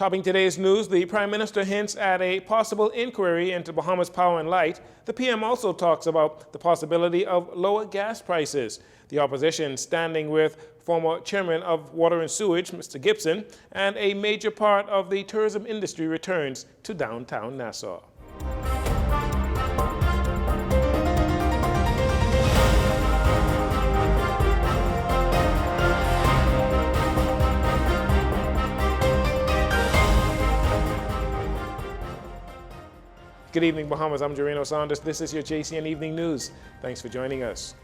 Topping today's news, the Prime Minister hints at a possible inquiry into Bahamas Power and Light. The PM also talks about the possibility of lower gas prices. The opposition standing with former Chairman of Water and Sewage, Mr. Gibson, and a major part of the tourism industry returns to downtown Nassau. Good evening, Bahamas. I'm Jareno Saunders. This is your JCN Evening News. Thanks for joining us.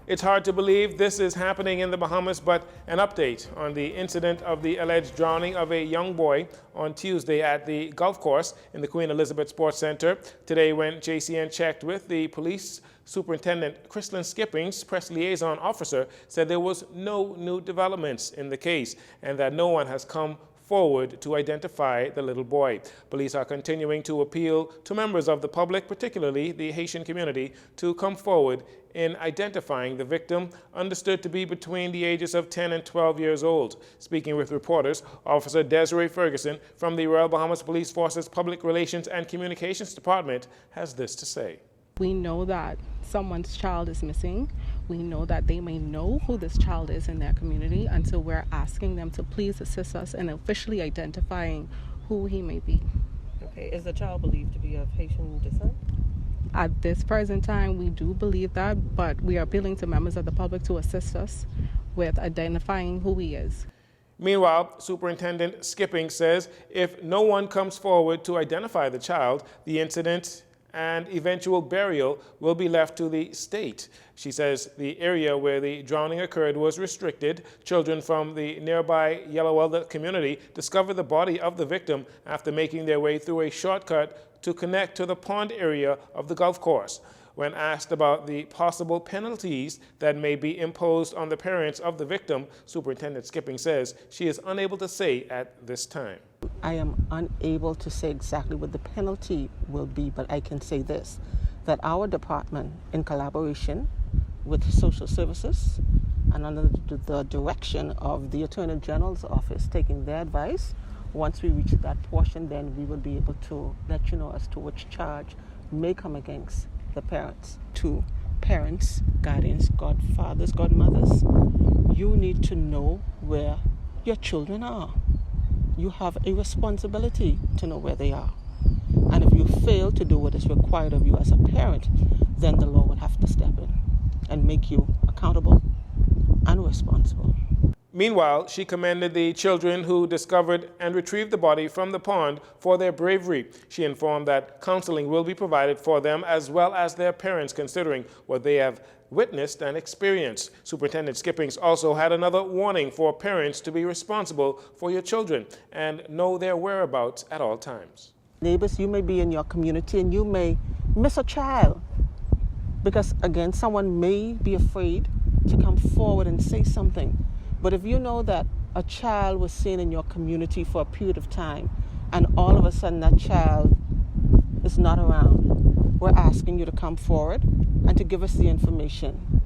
It's hard to believe this is happening in the Bahamas, but an update on the incident of the alleged drowning of a young boy on Tuesday at the golf course in the Queen Elizabeth Sports Center. Today, when JCN checked with the police superintendent, Chrislyn Skippings, press liaison officer, said there was no new developments in the case and that no one has come forward to identify the little boy. Police are continuing to appeal to members of the public, particularly the Haitian community, to come forward in identifying the victim, understood to be between the ages of 10 and 12 years old. Speaking with reporters, Officer Desiree Ferguson from the Royal Bahamas Police Force's Public Relations and Communications Department has this to say. We know that someone's child is missing. We know that they may know who this child is in their community, and so we're asking them to please assist us in officially identifying who he may be. Okay, is the child believed to be of Haitian descent? At this present time, we do believe that, but we are appealing to members of the public to assist us with identifying who he is. Meanwhile, Superintendent Skipping says if no one comes forward to identify the child, the incident and eventual burial will be left to the state. She says the area where the drowning occurred was restricted. Children from the nearby Yellowella community discovered the body of the victim after making their way through a shortcut to connect to the pond area of the golf course. When asked about the possible penalties that may be imposed on the parents of the victim, Superintendent Skipping says she is unable to say at this time. I am unable to say exactly what the penalty will be, but I can say this, that our department, in collaboration with social services and under the direction of the Attorney General's office, taking their advice, once we reach that portion, then we will be able to let you know as to which charge may come against the parents. To parents, guardians, godfathers, godmothers, you need to know where your children are. You have a responsibility to know where they are. And if you fail to do what is required of you as a parent, then the law will have to step in and make you accountable and responsible. Meanwhile, she commended the children who discovered and retrieved the body from the pond for their bravery. She informed that counseling will be provided for them as well as their parents, considering what they have witnessed and experienced. Superintendent Skippings also had another warning for parents to be responsible for your children and know their whereabouts at all times. Neighbors, you may be in your community and you may miss a child because, again, someone may be afraid to come forward and say something. But if you know that a child was seen in your community for a period of time and all of a sudden that child is not around, we're asking you to come forward and to give us the information.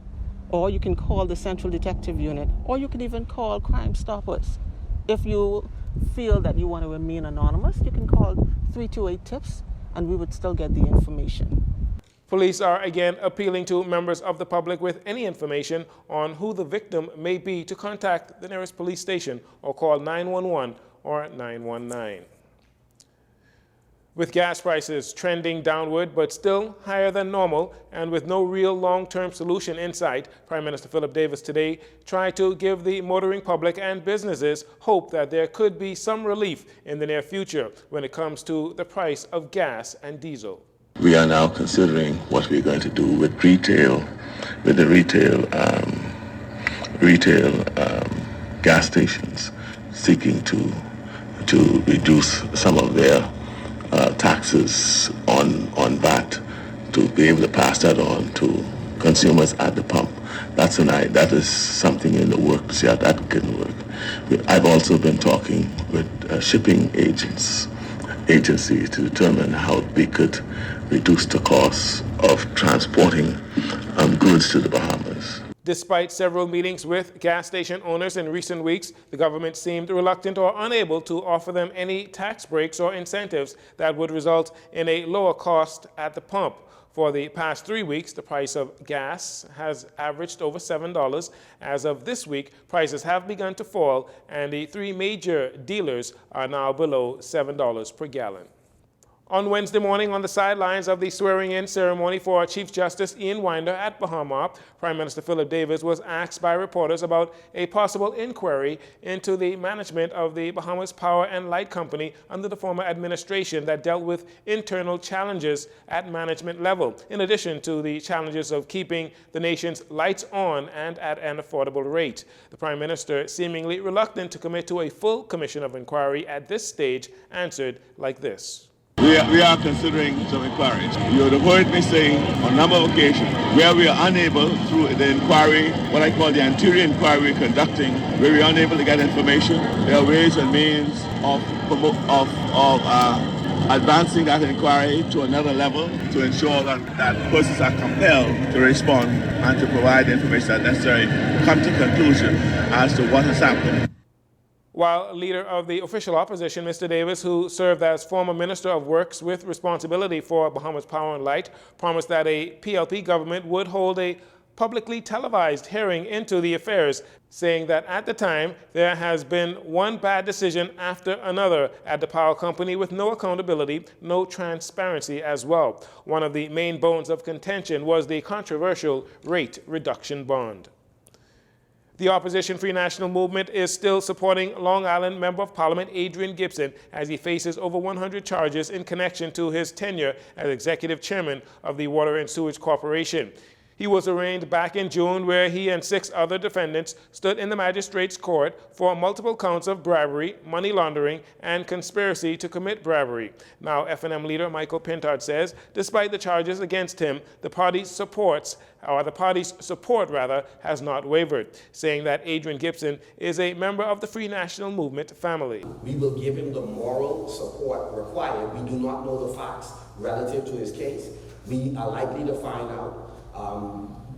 Or you can call the Central Detective Unit, or you can even call Crime Stoppers. If you feel that you want to remain anonymous, you can call 328-TIPS and we would still get the information. Police are again appealing to members of the public with any information on who the victim may be to contact the nearest police station or call 911 or 919. With gas prices trending downward but still higher than normal and with no real long-term solution in sight, Prime Minister Philip Davis today tried to give the motoring public and businesses hope that there could be some relief in the near future when it comes to the price of gas and diesel. We are now considering what we're going to do with the retail gas stations, seeking to reduce some of their taxes on VAT to be able to pass that on to consumers at the pump. That is something in the work to see how that can work. I've also been talking with shipping agencies to determine how we could reduce the cost of transporting goods to the Bahamas. Despite several meetings with gas station owners in recent weeks, the government seemed reluctant or unable to offer them any tax breaks or incentives that would result in a lower cost at the pump. For the past 3 weeks, the price of gas has averaged over $7. As of this week, prices have begun to fall, and the 3 major dealers are now below $7 per gallon. On Wednesday morning, on the sidelines of the swearing-in ceremony for Chief Justice Ian Winder at Bahamas, Prime Minister Philip Davis was asked by reporters about a possible inquiry into the management of the Bahamas Power and Light Company under the former administration that dealt with internal challenges at management level, in addition to the challenges of keeping the nation's lights on and at an affordable rate. The Prime Minister, seemingly reluctant to commit to a full commission of inquiry at this stage, answered like this. We are considering some inquiries. You would have heard me say on a number of occasions where we are unable, through the inquiry, what I call the anterior inquiry we're conducting, where we are unable to get information. There are ways and means of advancing that inquiry to another level to ensure that persons are compelled to respond and to provide the information that's necessary to come to conclusion as to what has happened. While leader of the official opposition, Mr. Davis, who served as former Minister of Works with responsibility for Bahamas Power and Light, promised that a PLP government would hold a publicly televised hearing into the affairs, saying that at the time there has been one bad decision after another at the power company with no accountability, no transparency as well. One of the main bones of contention was the controversial rate reduction bond. The opposition Free National Movement is still supporting Long Island Member of Parliament Adrian Gibson as he faces over 100 charges in connection to his tenure as executive chairman of the Water and Sewage Corporation. He was arraigned back in June, where he and 6 other defendants stood in the magistrate's court for multiple counts of bribery, money laundering, and conspiracy to commit bribery. Now, FNM leader Michael Pintard says, despite the charges against him, the party's support has not wavered, saying that Adrian Gibson is a member of the Free National Movement family. We will give him the moral support required. We do not know the facts relative to his case. We are likely to find out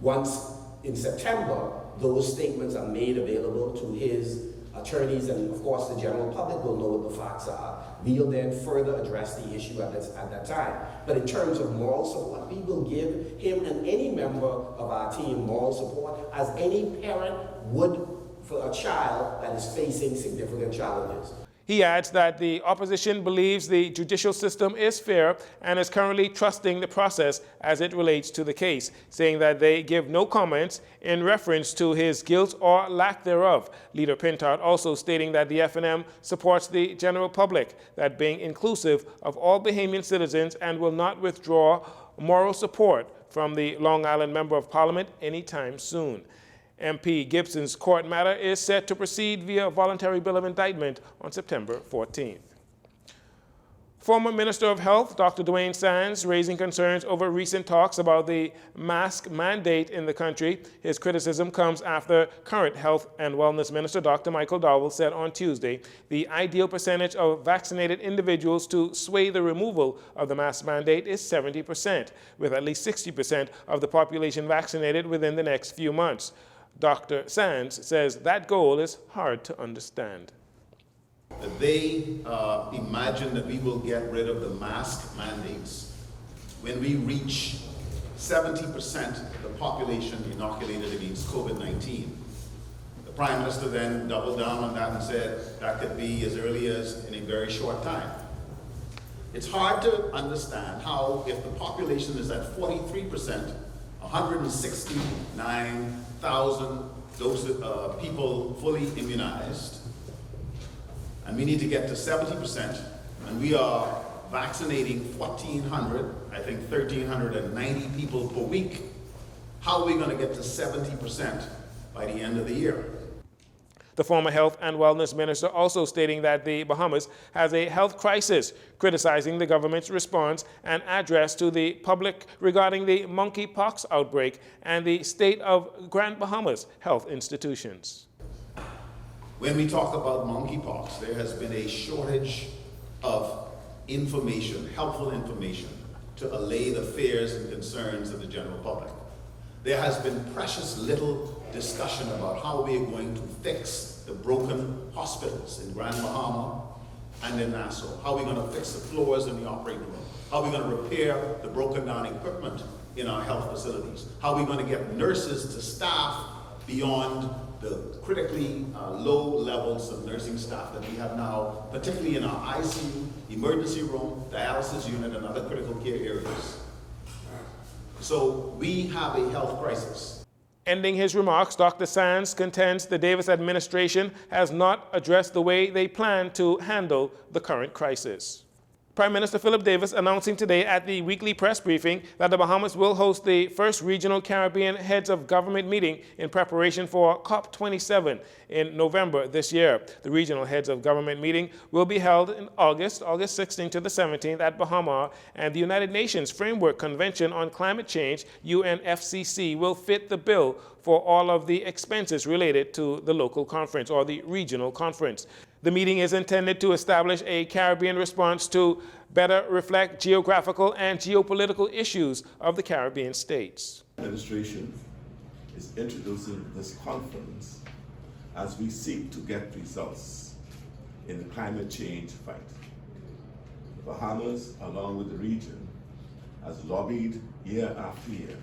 once in September those statements are made available to his attorneys, and of course the general public will know what the facts are. We'll then further address the issue at that time. But in terms of moral support, we will give him and any member of our team moral support as any parent would for a child that is facing significant challenges. He adds that the opposition believes the judicial system is fair and is currently trusting the process as it relates to the case, saying that they give no comments in reference to his guilt or lack thereof. Leader Pintard also stating that the FNM supports the general public, that being inclusive of all Bahamian citizens, and will not withdraw moral support from the Long Island Member of Parliament anytime soon. MP Gibson's court matter is set to proceed via voluntary bill of indictment on September 14th. Former Minister of Health, Dr. Dwayne Sands, raising concerns over recent talks about the mask mandate in the country. His criticism comes after current Health and Wellness Minister Dr. Michael Dowell said on Tuesday the ideal percentage of vaccinated individuals to sway the removal of the mask mandate is 70%, with at least 60% of the population vaccinated within the next few months. Dr. Sands says that goal is hard to understand. They imagine that we will get rid of the mask mandates when we reach 70% of the population inoculated against COVID-19. The Prime Minister then doubled down on that and said that could be as early as in a very short time. It's hard to understand how, if the population is at 43%, 169,000 people fully immunized, and we need to get to 70%, and we are vaccinating 1,400, I think 1,390 people per week. How are we going to get to 70% by the end of the year? The former Health and Wellness Minister also stating that the Bahamas has a health crisis, criticizing the government's response and address to the public regarding the monkeypox outbreak and the state of Grand Bahamas health institutions. When we talk about monkeypox, there has been a shortage of information, helpful information, to allay the fears and concerns of the general public. there has been precious little discussion about how we are going to fix the broken hospitals in Grand Bahama and in Nassau. How are we going to fix the floors in the operating room? How are we going to repair the broken down equipment in our health facilities? How are we going to get nurses to staff beyond the critically low levels of nursing staff that we have now, particularly in our ICU, emergency room, dialysis unit, and other critical care areas? So we have a health crisis. Ending his remarks, Dr. Sands contends the Davis administration has not addressed the way they plan to handle the current crisis. Prime Minister Philip Davis announcing today at the weekly press briefing that the Bahamas will host the first regional Caribbean heads of government meeting in preparation for COP27 in November this year. The regional heads of government meeting will be held in August 16th to the 17th at Bahamas, and the United Nations Framework Convention on Climate Change, UNFCCC, will fit the bill for all of the expenses related to the local conference or the regional conference. The meeting is intended to establish a Caribbean response to better reflect geographical and geopolitical issues of the Caribbean states. The administration is introducing this conference as we seek to get results in the climate change fight. The Bahamas, along with the region, has lobbied year after year,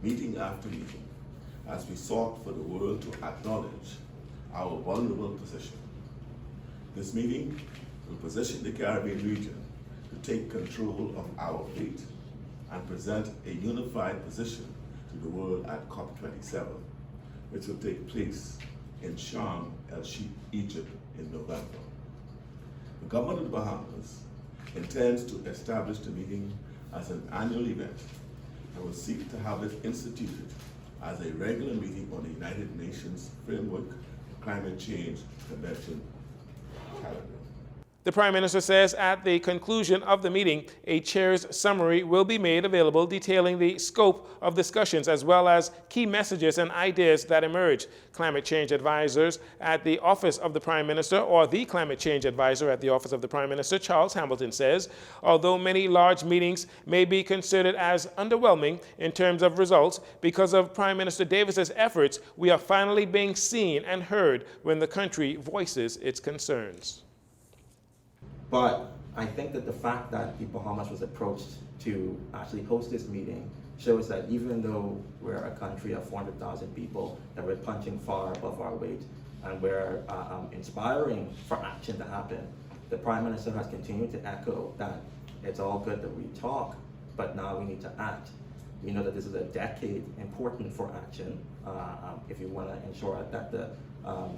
meeting after meeting, as we sought for the world to acknowledge our vulnerable position. This meeting will position the Caribbean region to take control of our fate and present a unified position to the world at COP27, which will take place in Sharm el-Sheikh, Egypt in November. The government of the Bahamas intends to establish the meeting as an annual event and will seek to have it instituted as a regular meeting on the United Nations Framework for Climate Change Convention. The Prime Minister says at the conclusion of the meeting, a chair's summary will be made available detailing the scope of discussions as well as key messages and ideas that emerge. Climate change advisors at the Office of the Prime Minister, or the Climate Change Advisor at the Office of the Prime Minister, Charles Hamilton, says, although many large meetings may be considered as underwhelming in terms of results, because of Prime Minister Davis's efforts, we are finally being seen and heard when the country voices its concerns. But I think that the fact that the Bahamas was approached to actually host this meeting shows that even though we're a country of 400,000 people, that we're punching far above our weight and we're inspiring for action to happen, the Prime Minister has continued to echo that it's all good that we talk, but now we need to act. We know that this is a decade important for action if you want to ensure that the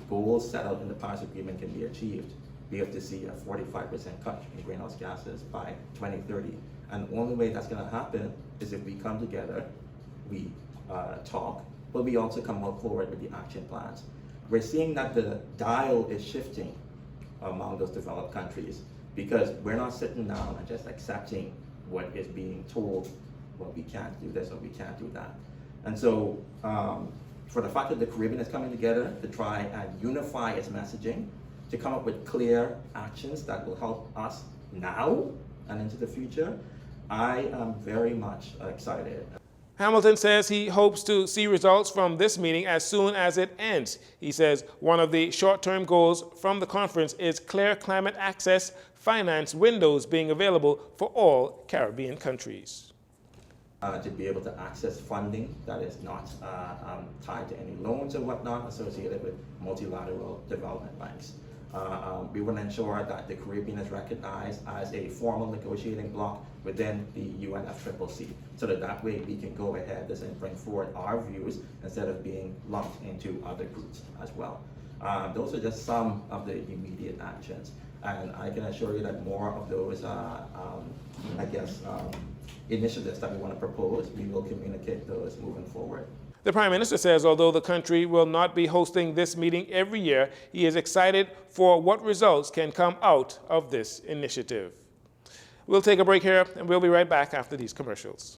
goals set out in the Paris Agreement can be achieved. We have to see a 45% cut in greenhouse gases by 2030. And the only way that's going to happen is if we come together, we talk, but we also come forward with the action plans. We're seeing that the dial is shifting among those developed countries because we're not sitting down and just accepting what is being told, well, we can't do this or we can't do that. And so for the fact that the Caribbean is coming together to try and unify its messaging, to come up with clear actions that will help us now and into the future, I am very much excited. Hamilton says he hopes to see results from this meeting as soon as it ends. He says one of the short-term goals from the conference is clear climate access finance windows being available for all Caribbean countries. To be able to access funding that is not tied to any loans or whatnot associated with multilateral development banks. We want to ensure that the Caribbean is recognized as a formal negotiating bloc within the UNFCCC, so that way we can go ahead and bring forward our views instead of being lumped into other groups as well. Those are just some of the immediate actions, and I can assure you that more of those, initiatives that we want to propose, we will communicate those moving forward. The Prime Minister says although the country will not be hosting this meeting every year, he is excited for what results can come out of this initiative. We'll take a break here, and we'll be right back after these commercials.